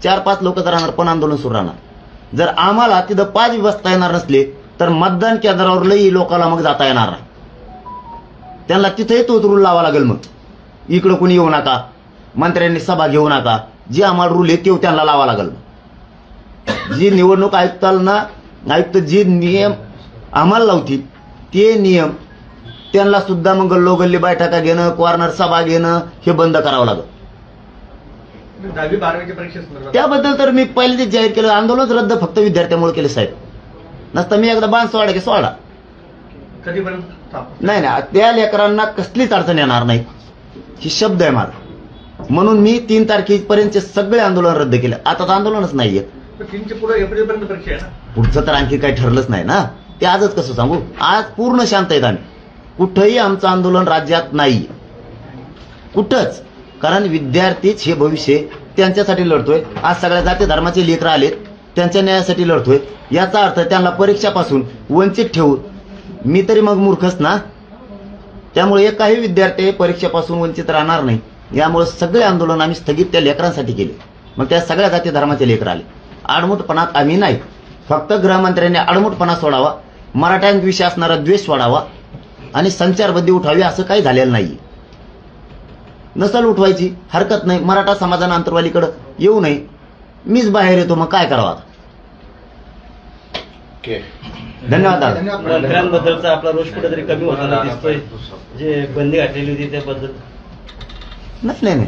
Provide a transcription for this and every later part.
4-5 लोकच राहणार, पण आंदोलन सुरू राहणार. जर आम्हाला तिथं 5 बसता येणार नसले तर मतदान केंद्रावर लई लोकांना मग जाता येणार नाही. त्यांना तिथेही तोच रूल लावा लागेल. मग इकडं कोणी येऊ नका, मंत्र्यांनी सभा घेऊ नका, जे आम्हाला रूल आहे ते त्यांना लावा लागेल. जी निवडणूक आयुक्त जे नियम आम्हाला लावतील ते नियम त्यांना सुद्धा मग गल्लोगल्ली बैठका घेणं, कॉर्नर सभा घेणं हे बंद करावं लागेल. 10वी-12वीच्या परीक्षेत त्याबद्दल तर मी पहिले जाहीर केलं, आंदोलन रद्द फक्त विद्यार्थ्यामुळे केले साहेब. नसतं मी एकदा बांध सोडा की सोडा. कधीपर्यंत नाही नाही, त्या लेकरांना कसलीच अडचण येणार नाही ही शब्द आहे माझा. म्हणून मी 3 तारखेपर्यंतचे सगळे आंदोलन रद्द केले. आता तर आंदोलनच नाहीये. 3च्या पुढे एप्रिलपर्यंत परीक्षा आहे ना. पुढचं तर आणखी काही ठरलंच नाही ना. ते आजच कसं सांगू. आज पूर्ण शांत आहेत आम्ही. कुठंही आमचं आंदोलन राज्यात नाही कुठंच. कारण विद्यार्थीच हे भविष्य त्यांच्यासाठी लढतोय. आज सगळ्या जाती धर्माचे लेकरं आलेत, त्यांच्या न्यायासाठी लढतोय. याचा अर्थ त्यांना परीक्षापासून वंचित ठेवून मी तरी मग मूर्खच ना. त्यामुळे एकही विद्यार्थी परीक्षेपासून वंचित राहणार नाही. यामुळे सगळे आंदोलन आम्ही स्थगित त्या लेकरांसाठी केले. मग त्या सगळ्या जाती धर्माचे लेकर आले. आडमुठपणात आम्ही नाही. फक्त गृहमंत्र्यांनी आडमुठपणा सोडावा, मराठ्यांविषयी असणारा द्वेष सोडावा आणि संचारबंदी उठावी. असं काही झालेलं नाही. नसल उठवायची हरकत नाही. मराठा समाजानं अंतरवालीकडे येऊ नये. मीच बाहेर येतो, मग काय करावं आता. धन्यवाद. मंत्र्यांबद्दलचा आपला रोष कुठेतरी कमी होताना दिसतोय, जे बंदी घातलेली होती त्याबद्दल. नाही,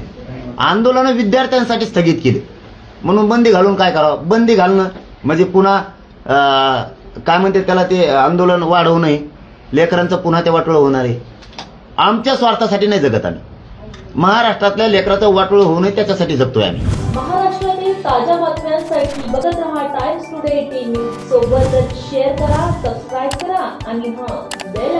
आंदोलन विद्यार्थ्यांसाठी स्थगित केले म्हणून बंदी घालून काय करावं. बंदी घालणं म्हणजे पुन्हा काय म्हणते त्याला, ते आंदोलन वाढवू नये, लेकरांचं पुन्हा ते वाटोळं होणार आहे. आमच्या स्वार्थासाठी नाही जगत आम्ही. महाराष्ट्रातल्या लेकराचं वाटोळं होऊ नये त्याच्यासाठी जगतोय आम्ही. महाराष्ट्रातील ताज्या बातम्यांसाठी बघत रहा टाइम्स टुडे 18 न्यूज. सोबतच शेअर करा, सबस्क्राईब करा आणि बेल